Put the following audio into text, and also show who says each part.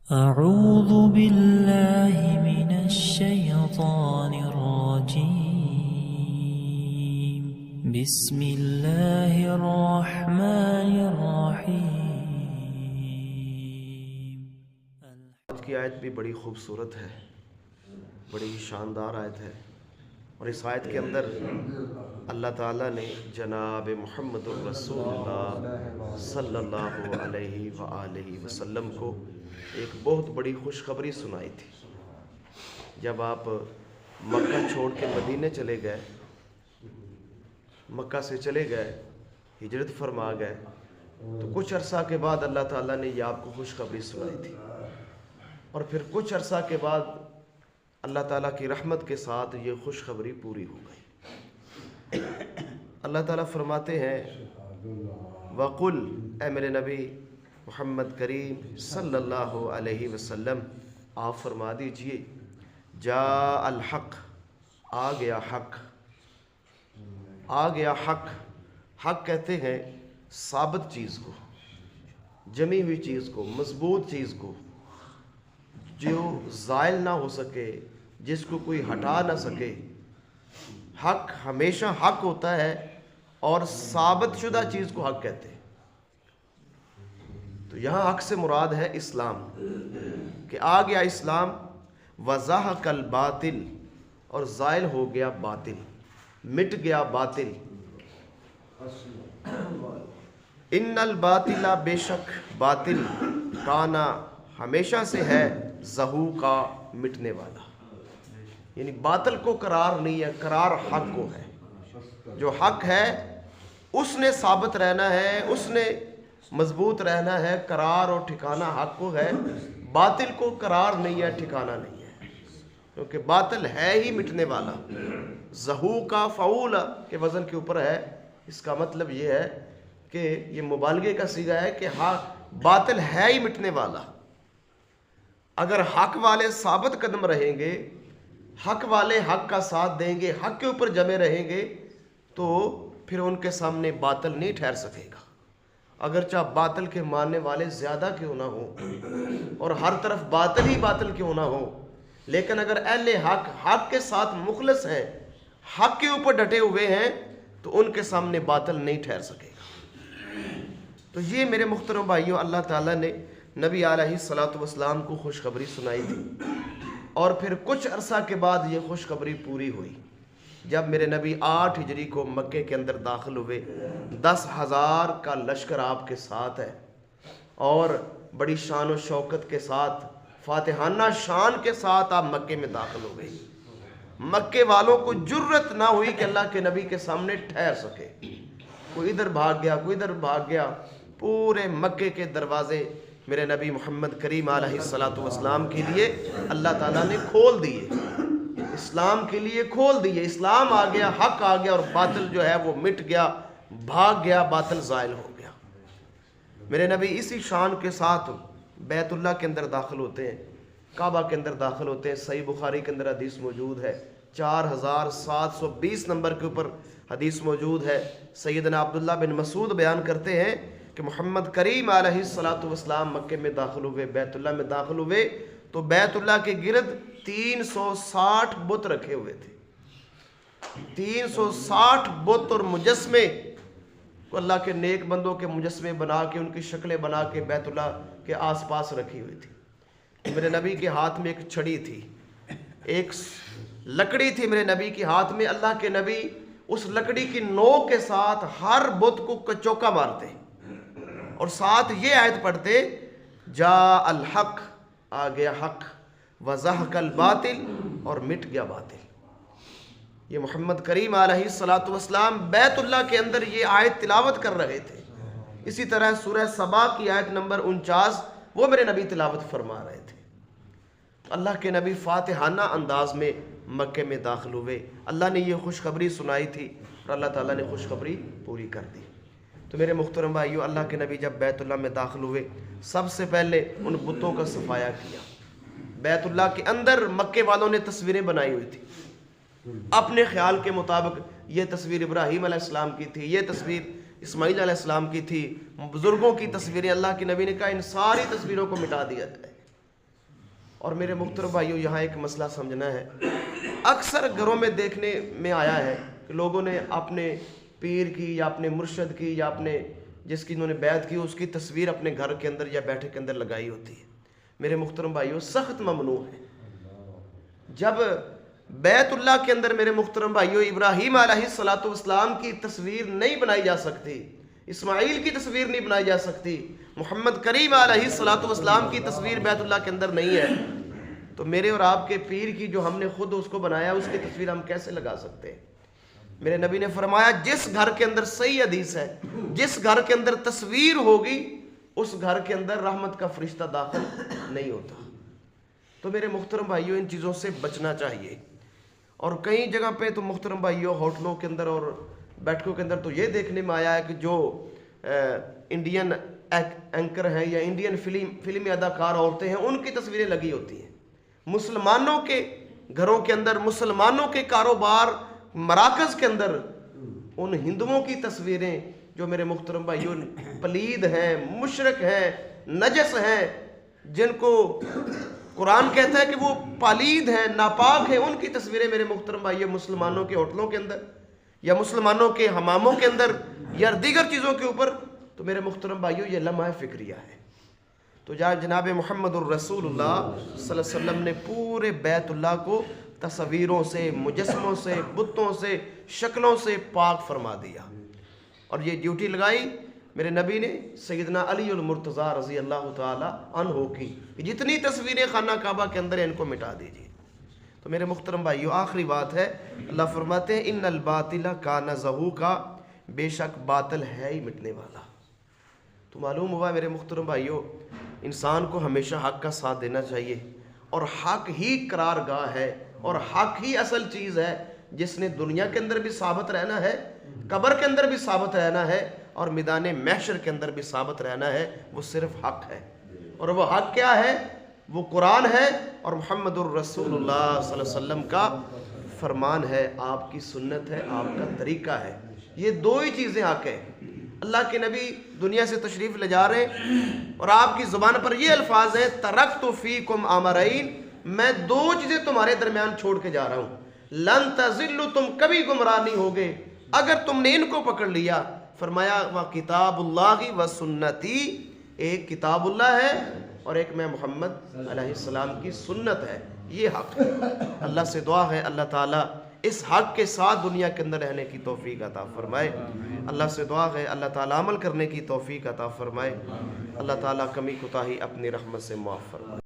Speaker 1: أعوذ بالله من الشيطان الرجيم بسم الله الرحمن الرحيم.
Speaker 2: آج کی آیت بھی بڑی خوبصورت ہے، بڑی شاندار آیت ہے، اور اس آیت کے اندر اللہ تعالیٰ نے جناب محمد الرسول اللہ صلی اللہ علیہ وآلہ وسلم کو ایک بہت بڑی خوشخبری سنائی تھی. جب آپ مکہ چھوڑ کے مدینے چلے گئے، مکہ سے چلے گئے، ہجرت فرما گئے، تو کچھ عرصہ کے بعد اللہ تعالیٰ نے یہ آپ کو خوشخبری سنائی تھی، اور پھر کچھ عرصہ کے بعد اللہ تعالیٰ کی رحمت کے ساتھ یہ خوشخبری پوری ہو گئی. اللہ تعالیٰ فرماتے ہیں وَقُلْ، اے میرے نبی محمد کریم صلی اللہ علیہ وسلم آپ فرما دیجئے، جاء الحق، آ گیا حق، آ گیا حق. حق کہتے ہیں ثابت چیز کو، جمی ہوئی چیز کو، مضبوط چیز کو، جو زائل نہ ہو سکے، جس کو کوئی ہٹا نہ سکے. حق ہمیشہ حق ہوتا ہے، اور ثابت شدہ چیز کو حق کہتے ہیں. تو یہاں حق سے مراد ہے اسلام، کہ آ گیا اسلام. وَزَهَقَ الْبَاطِلُ، اور زائل ہو گیا باطل، مٹ گیا باطل. اِنَّ الْبَاطِلَ، بے شک باطل، کانا ہمیشہ سے ہے، زہوقا، مٹنے والا. یعنی باطل کو قرار نہیں ہے، قرار حق کو ہے. جو حق ہے اس نے ثابت رہنا ہے، اس نے مضبوط رہنا ہے. قرار اور ٹھکانہ حق کو ہے، باطل کو قرار نہیں ہے، ٹھکانہ نہیں ہے، کیونکہ باطل ہے ہی مٹنے والا. زہوقا فعول کے وزن کے اوپر ہے. اس کا مطلب یہ ہے کہ یہ مبالغے کا صیغہ ہے کہ ہاں باطل ہے ہی مٹنے والا. اگر حق والے ثابت قدم رہیں گے، حق والے حق کا ساتھ دیں گے، حق کے اوپر جمے رہیں گے، تو پھر ان کے سامنے باطل نہیں ٹھہر سکے گا. اگرچہ باطل کے ماننے والے زیادہ کیوں نہ ہوں، اور ہر طرف باطل ہی باطل کیوں نہ ہو، لیکن اگر اہل حق حق کے ساتھ مخلص ہیں، حق کے اوپر ڈٹے ہوئے ہیں، تو ان کے سامنے باطل نہیں ٹھہر سکے گا. تو یہ میرے محترم بھائیوں اللہ تعالیٰ نے نبی علیہ الصلوۃ والسلام کو خوشخبری سنائی تھی، اور پھر کچھ عرصہ کے بعد یہ خوشخبری پوری ہوئی. جب میرے نبی 8 ہجری کو مکے کے اندر داخل ہوئے، 10,000 کا لشکر آپ کے ساتھ ہے، اور بڑی شان و شوکت کے ساتھ، فاتحانہ شان کے ساتھ آپ مکے میں داخل ہو گئے. مکے والوں کو جرت نہ ہوئی کہ اللہ کے نبی کے سامنے ٹھہر سکے. کوئی ادھر بھاگ گیا، کوئی ادھر بھاگ گیا. پورے مکے کے دروازے میرے نبی محمد کریم علیہ الصلوۃ والسلام کے لیے اللہ تعالیٰ نے کھول دیے، اسلام کے لیے کھول دیے. اسلام آ گیا، حق آ گیا، اور باطل جو ہے وہ مٹ گیا، بھاگ گیا، باطل زائل ہو گیا. میرے نبی اسی شان کے ساتھ بیت اللہ کے اندر داخل ہوتے ہیں، کعبہ کے اندر داخل ہوتے ہیں. صحیح بخاری کے اندر حدیث موجود ہے، 4720 نمبر کے اوپر حدیث موجود ہے. سیدنا عبداللہ بن مسعود بیان کرتے ہیں کہ محمد کریم علیہ الصلوۃ والسلام مکے میں داخل ہوئے، بیت اللہ میں داخل ہوئے، تو بیت اللہ کے گرد 360 بت رکھے ہوئے تھے. 360 بت اور مجسمے کو اللہ کے نیک بندوں کے مجسمے بنا کے، ان کی شکلیں بنا کے بیت اللہ کے آس پاس رکھی ہوئی تھی. میرے نبی کے ہاتھ میں ایک چھڑی تھی، ایک لکڑی تھی میرے نبی کے ہاتھ میں. اللہ کے نبی اس لکڑی کی نوک کے ساتھ ہر بت کو چوکا مارتے، اور ساتھ یہ آیت پڑھتے، جاء الحق، آ گیا حق، وَزَهَقَ الْبَاطِلُ، اور مٹ گیا باطل. یہ محمد کریم علیہ الصلوۃ والسلام بیت اللہ کے اندر یہ آیت تلاوت کر رہے تھے. اسی طرح سورہ سبا کی آیت نمبر 49 وہ میرے نبی تلاوت فرما رہے تھے. اللہ کے نبی فاتحانہ انداز میں مکے میں داخل ہوئے. اللہ نے یہ خوشخبری سنائی تھی، اور اللہ تعالیٰ نے خوشخبری پوری کر دی. تو میرے محترم بھائیو، اللہ کے نبی جب بیت اللہ میں داخل ہوئے، سب سے پہلے ان بتوں کا صفایا کیا. بیت اللہ کے اندر مکے والوں نے تصویریں بنائی ہوئی تھی اپنے خیال کے مطابق. یہ تصویر ابراہیم علیہ السلام کی تھی، یہ تصویر اسماعیل علیہ السلام کی تھی، بزرگوں کی تصویریں. اللہ کے نبی نے کہا ان ساری تصویروں کو مٹا دیا جائے. اور میرے محترم بھائیوں یہاں ایک مسئلہ سمجھنا ہے، اکثر گھروں میں دیکھنے میں آیا ہے کہ لوگوں نے اپنے پیر کی یا اپنے مرشد کی یا اپنے جس کی انہوں نے بیعت کی اس کی تصویر اپنے گھر کے اندر یا بیٹھے کے اندر لگائی ہوتی ہے۔ میرے محترم بھائیوں سخت ممنوع ہے۔ جب بیت اللہ کے اندر میرے محترم بھائیوں ابراہیم علیہ السلام کی تصویر نہیں بنائی جا سکتی، اسماعیل کی تصویر نہیں بنائی جا سکتی، محمد کریم علیہ السلام کی تصویر بیت اللہ کے اندر نہیں ہے، تو میرے اور آپ کے پیر کی جو ہم نے خود اس کو بنایا اس کی تصویر ہم کیسے لگا سکتے ہیں؟ میرے نبی نے فرمایا جس گھر کے اندر صحیح حدیث ہے، جس گھر کے اندر تصویر ہوگی اس گھر کے اندر رحمت کا فرشتہ داخل نہیں ہوتا۔ تو میرے محترم بھائیوں ان چیزوں سے بچنا چاہیے۔ اور کئی جگہ پہ تو محترم بھائیوں ہوٹلوں کے اندر اور بیٹھکوں کے اندر تو یہ دیکھنے میں آیا ہے کہ جو انڈین اینکر ہیں یا انڈین فلمی اداکار عورتیں ہیں ان کی تصویریں لگی ہوتی ہیں۔ مسلمانوں کے گھروں کے اندر، مسلمانوں کے کاروبار مراکز کے اندر ان ہندوؤں کی تصویریں جو میرے محترم بھائیوں پلید ہیں، مشرک ہیں، نجس ہیں، جن کو قرآن کہتا ہے کہ وہ پالید ہیں، ناپاک ہیں، ان کی تصویریں میرے محترم بھائیوں مسلمانوں کے ہوٹلوں کے اندر یا مسلمانوں کے حماموں کے اندر یا دیگر چیزوں کے اوپر، تو میرے محترم بھائیوں یہ لمحہ فکریہ ہے۔ تو جناب محمد الرسول اللہ صلی اللہ علیہ وسلم نے پورے بیت اللہ کو تصویروں سے، مجسموں سے، بتوں سے، شکلوں سے پاک فرما دیا، اور یہ ڈیوٹی لگائی میرے نبی نے سیدنا علی المرتضیٰ رضی اللہ تعالی عنہ کی کہ جتنی تصویریں خانہ کعبہ کے اندر ہیں ان کو مٹا دیجیے۔ تو میرے محترم بھائیو آخری بات ہے، اللہ فرماتے ہیں ان الباطل کان زہوقا، بے شک باطل ہے ہی مٹنے والا۔ تو معلوم ہوا میرے محترم بھائیو انسان کو ہمیشہ حق کا ساتھ دینا چاہیے، اور حق ہی قرار گاہ ہے، اور حق ہی اصل چیز ہے جس نے دنیا کے اندر بھی ثابت رہنا ہے، قبر کے اندر بھی ثابت رہنا ہے، اور میدان محشر کے اندر بھی ثابت رہنا ہے۔ وہ صرف حق ہے، اور وہ حق کیا ہے؟ وہ قرآن ہے اور محمد الرسول اللہ صلی اللہ علیہ وسلم کا فرمان ہے، آپ کی سنت ہے، آپ کا طریقہ ہے۔ یہ دو ہی چیزیں حق ہیں۔ اللہ کے نبی دنیا سے تشریف لے جا رہے ہیں اور آپ کی زبان پر یہ الفاظ ہیں ترکت فیکم امرین، میں دو چیزیں تمہارے درمیان چھوڑ کے جا رہا ہوں، لن تضلوا، تم کبھی گمراہ نہیں ہوگے اگر تم نے ان کو پکڑ لیا۔ فرمایا وَكِتَابُ اللَّهِ وَسُنَّتِي، ایک کتاب اللہ ہے اور ایک میں محمد علیہ السلام کی سنت ہے، یہ حق ہے۔ اللہ سے دعا ہے اللہ تعالیٰ اس حق کے ساتھ دنیا کے اندر رہنے کی توفیق عطا فرمائے۔ اللہ سے دعا ہے اللہ تعالیٰ عمل کرنے کی توفیق عطا فرمائے۔ اللہ تعالیٰ کمی کوتاہی اپنی رحمت سے معاف فرمائے۔